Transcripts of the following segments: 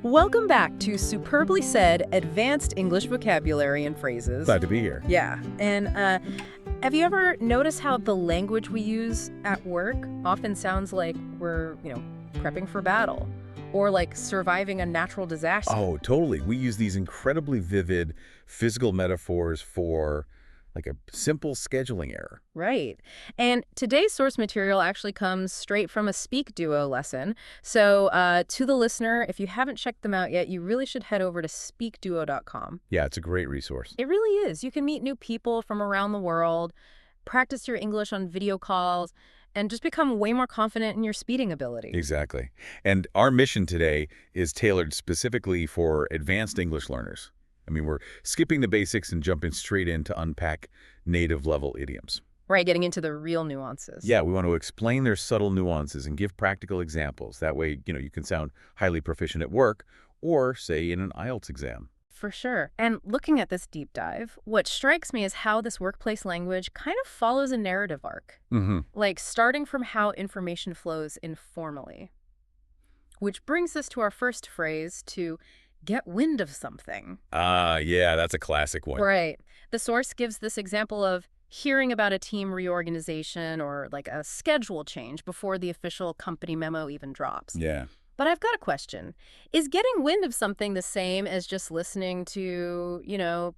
Welcome back to Superbly Said Advanced English Vocabulary and Phrases. Glad to be here. Yeah, and have you ever noticed how the language we use at work often sounds like we're, prepping for battle or like surviving a natural disaster? Oh, totally. We use these incredibly vivid physical metaphors for like a simple scheduling error. Right. And today's source material actually comes straight from a SpeakDuo lesson. So to the listener, if you haven't checked them out yet, you really should head over to SpeakDuo.com. Yeah, it's a great resource. It really is. You can meet new people from around the world, practice your English on video calls, and just become way more confident in your speaking ability. Exactly. And our mission today is tailored specifically for advanced English learners. I mean, we're skipping the basics and jumping straight in to unpack native-level idioms. Right, getting into the real nuances. Yeah, we want to explain their subtle nuances and give practical examples. That way, you can sound highly proficient at work or, say, in an IELTS exam. For sure. And looking at this deep dive, what strikes me is how this workplace language kind of follows a narrative arc. Like starting from how information flows informally. Which brings us to our first phrase, to get wind of something. Yeah, that's a classic one. Right. The source gives this example of hearing about a team reorganization or like a schedule change before the official company memo even drops. Yeah. But I've got a question. Is getting wind of something the same as just listening to,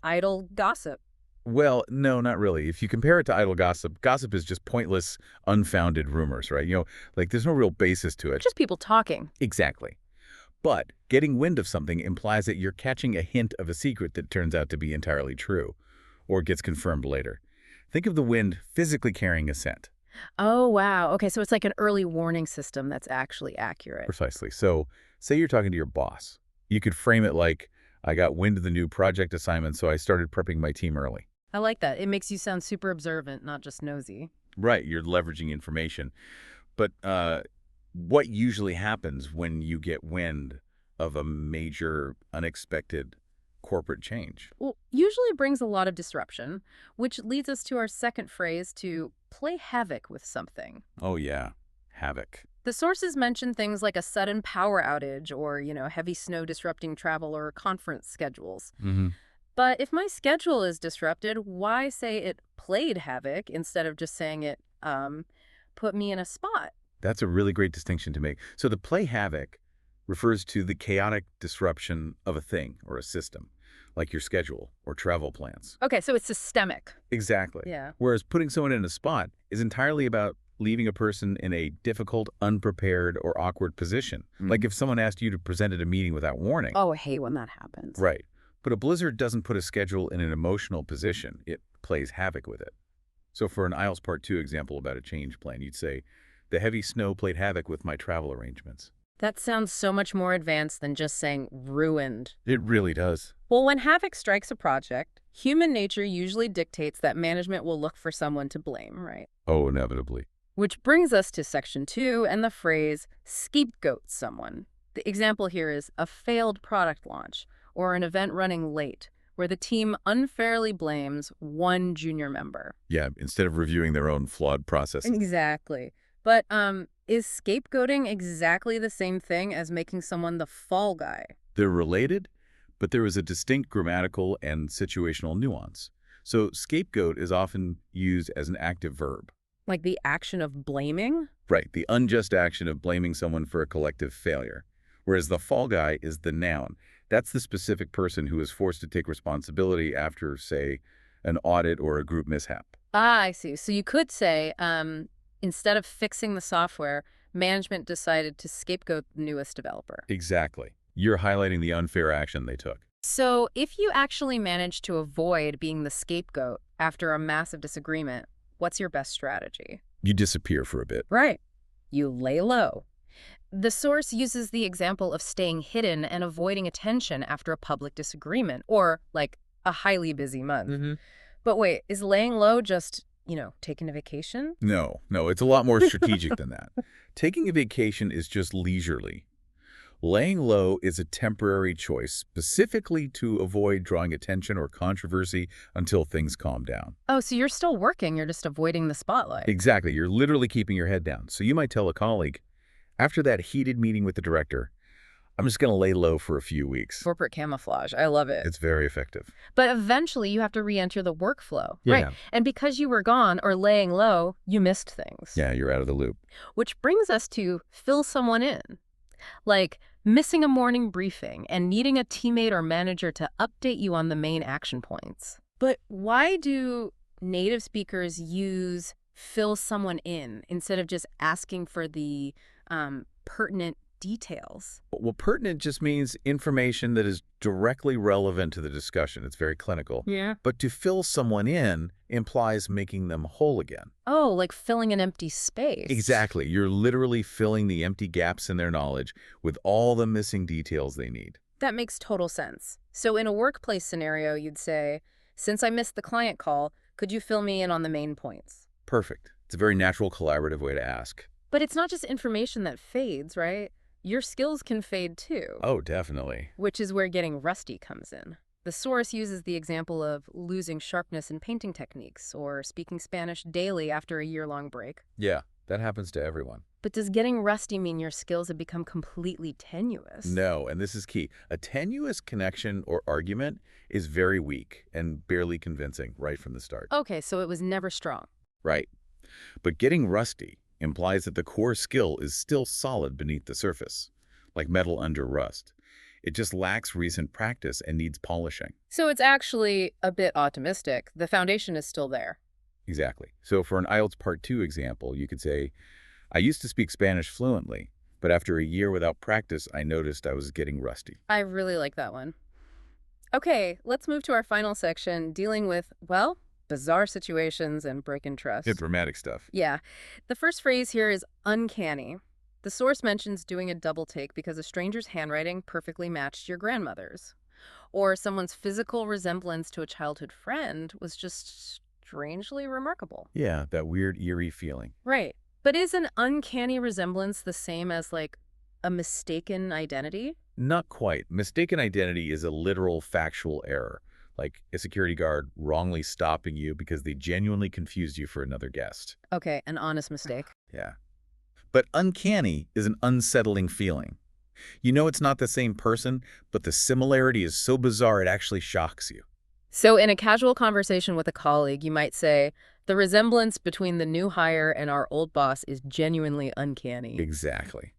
idle gossip? Well, no, not really. If you compare it to idle gossip, gossip is just pointless, unfounded rumors, right? Like there's no real basis to it. Just people talking. Exactly. But getting wind of something implies that you're catching a hint of a secret that turns out to be entirely true, or gets confirmed later. Think of the wind physically carrying a scent. Oh, wow. Okay, so it's like an early warning system that's actually accurate. Precisely. So say you're talking to your boss. You could frame it like, I got wind of the new project assignment, so I started prepping my team early. I like that. It makes you sound super observant, not just nosy. Right. You're leveraging information. But what usually happens when you get wind of a major, unexpected corporate change? Well, usually it brings a lot of disruption, which leads us to our second phrase, to play havoc with something. Oh, yeah. Havoc. The sources mention things like a sudden power outage or, heavy snow disrupting travel or conference schedules. But if my schedule is disrupted, why say it played havoc instead of just saying it put me in a spot? That's a really great distinction to make. So the play havoc refers to the chaotic disruption of a thing or a system, like your schedule or travel plans. Okay, so it's systemic. Exactly. Yeah. Whereas putting someone in a spot is entirely about leaving a person in a difficult, unprepared, or awkward position. Like if someone asked you to present at a meeting without warning. Oh, I hate when that happens. Right. But a blizzard doesn't put a schedule in an emotional position. It plays havoc with it. So for an IELTS Part 2 example about a change plan, you'd say, the heavy snow played havoc with my travel arrangements. That sounds so much more advanced than just saying ruined. It really does. Well, when havoc strikes a project, human nature usually dictates that management will look for someone to blame, right? Oh, inevitably. Which brings us to section 2 and the phrase scapegoat someone. The example here is a failed product launch or an event running late where the team unfairly blames one junior member. Yeah, instead of reviewing their own flawed processes. Exactly. But is scapegoating exactly the same thing as making someone the fall guy? They're related, but there is a distinct grammatical and situational nuance. So scapegoat is often used as an active verb. Like the action of blaming? Right, the unjust action of blaming someone for a collective failure. Whereas the fall guy is the noun. That's the specific person who is forced to take responsibility after, say, an audit or a group mishap. Ah, I see. So you could say, instead of fixing the software, management decided to scapegoat the newest developer. Exactly. You're highlighting the unfair action they took. So if you actually manage to avoid being the scapegoat after a massive disagreement, what's your best strategy? You disappear for a bit. Right. You lay low. The source uses the example of staying hidden and avoiding attention after a public disagreement, or like a highly busy month. But wait, is laying low just, taking a vacation? No, it's a lot more strategic than that. Taking a vacation is just leisurely. Laying low is a temporary choice, specifically to avoid drawing attention or controversy until things calm down. Oh, so you're still working, you're just avoiding the spotlight. Exactly. You're literally keeping your head down. So you might tell a colleague, after that heated meeting with the director, I'm just going to lay low for a few weeks. Corporate camouflage. I love it. It's very effective. But eventually you have to re-enter the workflow, Yeah. right? And because you were gone or laying low, you missed things. Yeah, you're out of the loop. Which brings us to fill someone in. Like missing a morning briefing and needing a teammate or manager to update you on the main action points. But why do native speakers use fill someone in instead of just asking for the pertinent details? Well, pertinent just means information that is directly relevant to the discussion. It's very clinical. Yeah. But to fill someone in implies making them whole again. Oh, like filling an empty space. Exactly. You're literally filling the empty gaps in their knowledge with all the missing details they need. That makes total sense. So in a workplace scenario, you'd say, since I missed the client call, could you fill me in on the main points? Perfect. It's a very natural, collaborative way to ask. But it's not just information that fades, right? Your skills can fade too. Oh, definitely. Which is where getting rusty comes in. The source uses the example of losing sharpness in painting techniques or speaking Spanish daily after a year-long break. Yeah, that happens to everyone. But does getting rusty mean your skills have become completely tenuous? No, and this is key. A tenuous connection or argument is very weak and barely convincing right from the start. Okay, so it was never strong. Right. But getting rusty implies that the core skill is still solid beneath the surface, like metal under rust. It just lacks recent practice and needs polishing. So it's actually a bit optimistic. The foundation is still there. Exactly. So for an IELTS Part 2 example, you could say, I used to speak Spanish fluently, but after a year without practice, I noticed I was getting rusty. I really like that one. Okay, let's move to our final section, dealing with, well, bizarre situations and breaking trust. Yeah, dramatic stuff. Yeah. The first phrase here is uncanny. The source mentions doing a double take because a stranger's handwriting perfectly matched your grandmother's. Or someone's physical resemblance to a childhood friend was just strangely remarkable. Yeah, that weird, eerie feeling. Right. But is an uncanny resemblance the same as, like, a mistaken identity? Not quite. Mistaken identity is a literal factual error, like a security guard wrongly stopping you because they genuinely confused you for another guest. Okay, an honest mistake. Yeah. But uncanny is an unsettling feeling. You know it's not the same person, but the similarity is so bizarre it actually shocks you. So in a casual conversation with a colleague, you might say, the resemblance between the new hire and our old boss is genuinely uncanny. Exactly.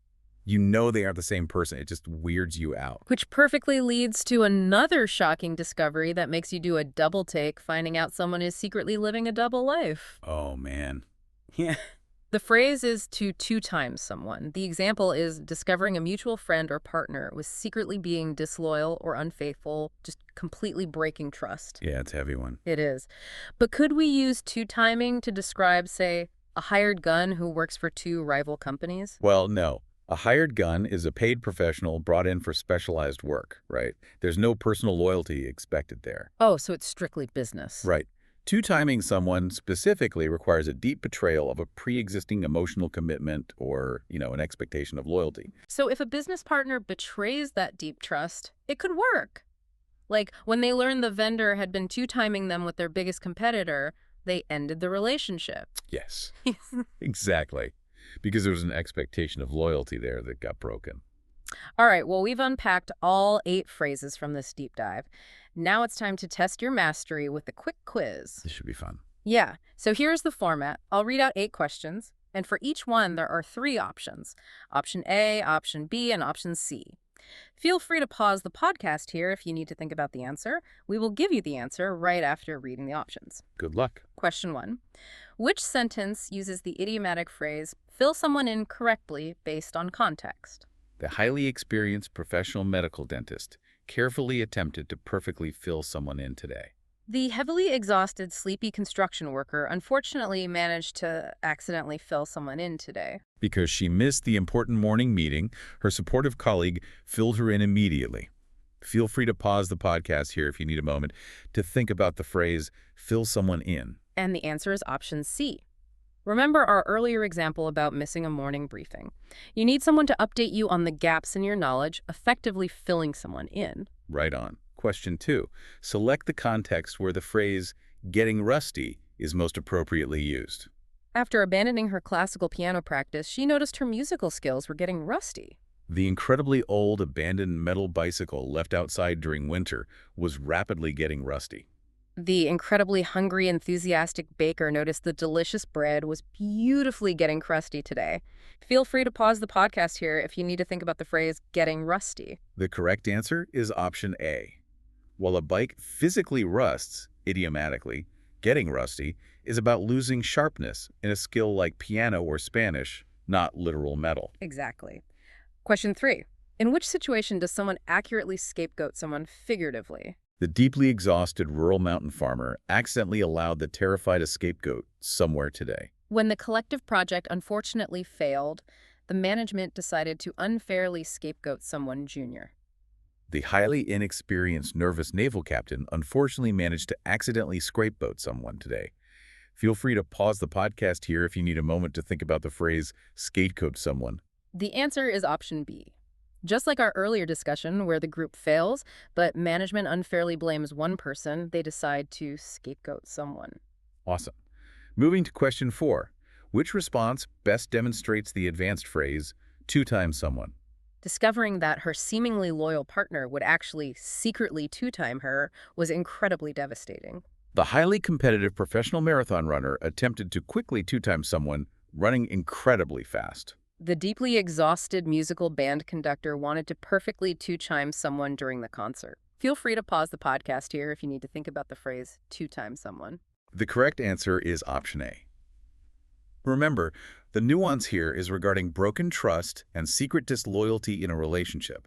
You know they aren't the same person. It just weirds you out. Which perfectly leads to another shocking discovery that makes you do a double take, finding out someone is secretly living a double life. Oh, man. Yeah. The phrase is to two times someone. The example is discovering a mutual friend or partner was secretly being disloyal or unfaithful, just completely breaking trust. Yeah, it's a heavy one. It is. But could we use two-timing to describe, say, a hired gun who works for two rival companies? Well, no. A hired gun is a paid professional brought in for specialized work, right? There's no personal loyalty expected there. Oh, so it's strictly business. Right. Two-timing someone specifically requires a deep betrayal of a pre-existing emotional commitment or, an expectation of loyalty. So if a business partner betrays that deep trust, it could work. Like when they learned the vendor had been two-timing them with their biggest competitor, they ended the relationship. Yes, exactly. Because there was an expectation of loyalty there that got broken. All right, well, we've unpacked all 8 phrases from this deep dive. Now it's time to test your mastery with a quick quiz. This should be fun. Yeah, so here's the format. I'll read out 8 questions, and for each one, there are 3 options. Option A, Option B, and Option C. Feel free to pause the podcast here if you need to think about the answer. We will give you the answer right after reading the options. Good luck. Question 1. Which sentence uses the idiomatic phrase, fill someone in correctly based on context? The highly experienced professional medical dentist carefully attempted to perfectly fill someone in today. The heavily exhausted, sleepy construction worker unfortunately managed to accidentally fill someone in today. Because she missed the important morning meeting, her supportive colleague filled her in immediately. Feel free to pause the podcast here if you need a moment to think about the phrase, fill someone in. And the answer is Option C. Remember our earlier example about missing a morning briefing. You need someone to update you on the gaps in your knowledge, effectively filling someone in. Right on. Question 2. Select the context where the phrase, getting rusty, is most appropriately used. After abandoning her classical piano practice, she noticed her musical skills were getting rusty. The incredibly old abandoned metal bicycle left outside during winter was rapidly getting rusty. The incredibly hungry, enthusiastic baker noticed the delicious bread was beautifully getting crusty today. Feel free to pause the podcast here if you need to think about the phrase getting rusty. The correct answer is option A. While a bike physically rusts, idiomatically, getting rusty is about losing sharpness in a skill like piano or Spanish, not literal metal. Exactly. Question 3. In which situation does someone accurately scapegoat someone figuratively? The deeply exhausted rural mountain farmer accidentally allowed the terrified scapegoat somewhere today. When the collective project unfortunately failed, the management decided to unfairly scapegoat someone junior. The highly inexperienced nervous naval captain unfortunately managed to accidentally scapegoat someone today. Feel free to pause the podcast here if you need a moment to think about the phrase scapegoat someone. The answer is option B. Just like our earlier discussion where the group fails, but management unfairly blames one person, they decide to scapegoat someone. Awesome. Moving to question 4. Which response best demonstrates the advanced phrase, two-time someone? Discovering that her seemingly loyal partner would actually secretly two-time her was incredibly devastating. The highly competitive professional marathon runner attempted to quickly two-time someone, running incredibly fast. The deeply exhausted musical band conductor wanted to perfectly two-chime someone during the concert. Feel free to pause the podcast here if you need to think about the phrase two-time someone. The correct answer is option A. Remember, the nuance here is regarding broken trust and secret disloyalty in a relationship.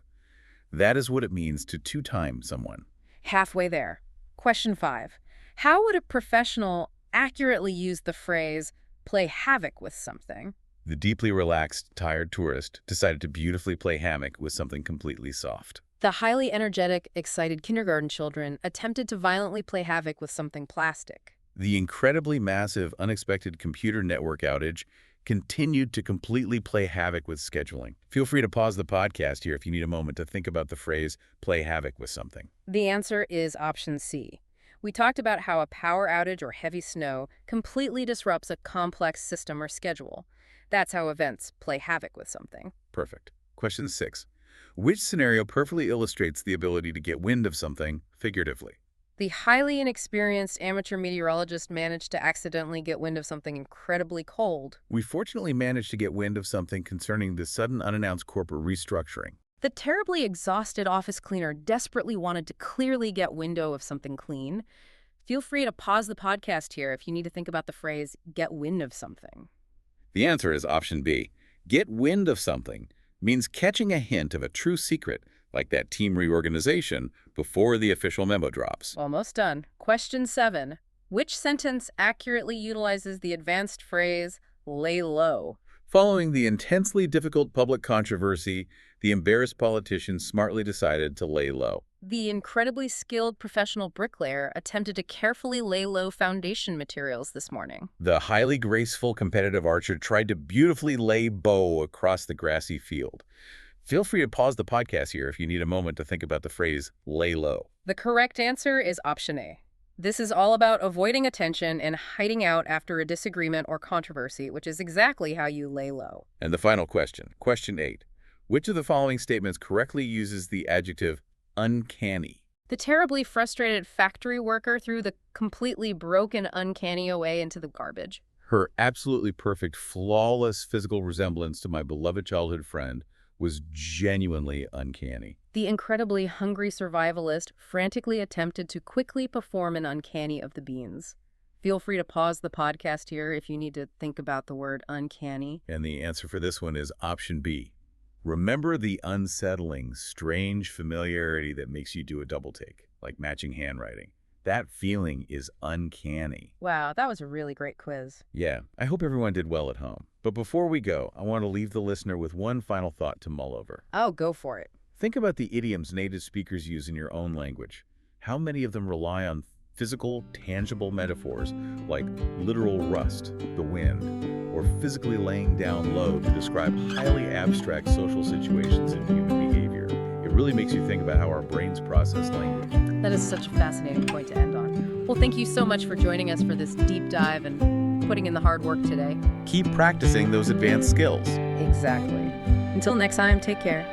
That is what it means to two-time someone. Halfway there. Question 5. How would a professional accurately use the phrase play havoc with something? The deeply relaxed, tired tourist decided to beautifully play hammock with something completely soft. The highly energetic, excited kindergarten children attempted to violently play havoc with something plastic. The incredibly massive, unexpected computer network outage continued to completely play havoc with scheduling. Feel free to pause the podcast here if you need a moment to think about the phrase play havoc with something. The answer is option C. We talked about how a power outage or heavy snow completely disrupts a complex system or schedule. That's how events play havoc with something. Perfect. Question 6. Which scenario perfectly illustrates the ability to get wind of something figuratively? The highly inexperienced amateur meteorologist managed to accidentally get wind of something incredibly cold. We fortunately managed to get wind of something concerning the sudden unannounced corporate restructuring. The terribly exhausted office cleaner desperately wanted to clearly get window of something clean. Feel free to pause the podcast here if you need to think about the phrase get wind of something. The answer is option B. Get wind of something means catching a hint of a true secret, like that team reorganization, before the official memo drops. Almost done. Question 7. Which sentence accurately utilizes the advanced phrase, lay low? Following the intensely difficult public controversy, the embarrassed politician smartly decided to lay low. The incredibly skilled professional bricklayer attempted to carefully lay low foundation materials this morning. The highly graceful competitive archer tried to beautifully lay bow across the grassy field. Feel free to pause the podcast here if you need a moment to think about the phrase lay low. The correct answer is option A. This is all about avoiding attention and hiding out after a disagreement or controversy, which is exactly how you lay low. And the final question, question 8. Which of the following statements correctly uses the adjective uncanny? The terribly frustrated factory worker threw the completely broken uncanny away into the garbage. Her absolutely perfect, flawless physical resemblance to my beloved childhood friend was genuinely uncanny. The incredibly hungry survivalist frantically attempted to quickly perform an uncanny of the beans. Feel free to pause the podcast here if you need to think about the word uncanny. And the answer for this one is option B. Remember the unsettling, strange familiarity that makes you do a double take, like matching handwriting. That feeling is uncanny. Wow, that was a really great quiz. Yeah, I hope everyone did well at home. But before we go, I want to leave the listener with one final thought to mull over. Oh, go for it. Think about the idioms native speakers use in your own language. How many of them rely on physical, tangible metaphors like literal rust, the wind, or physically laying down low to describe highly abstract social situations and human behavior? It really makes you think about how our brains process language. That is such a fascinating point to end on. Well, thank you so much for joining us for this deep dive and putting in the hard work today. Keep practicing those advanced skills. Exactly. Until next time, take care.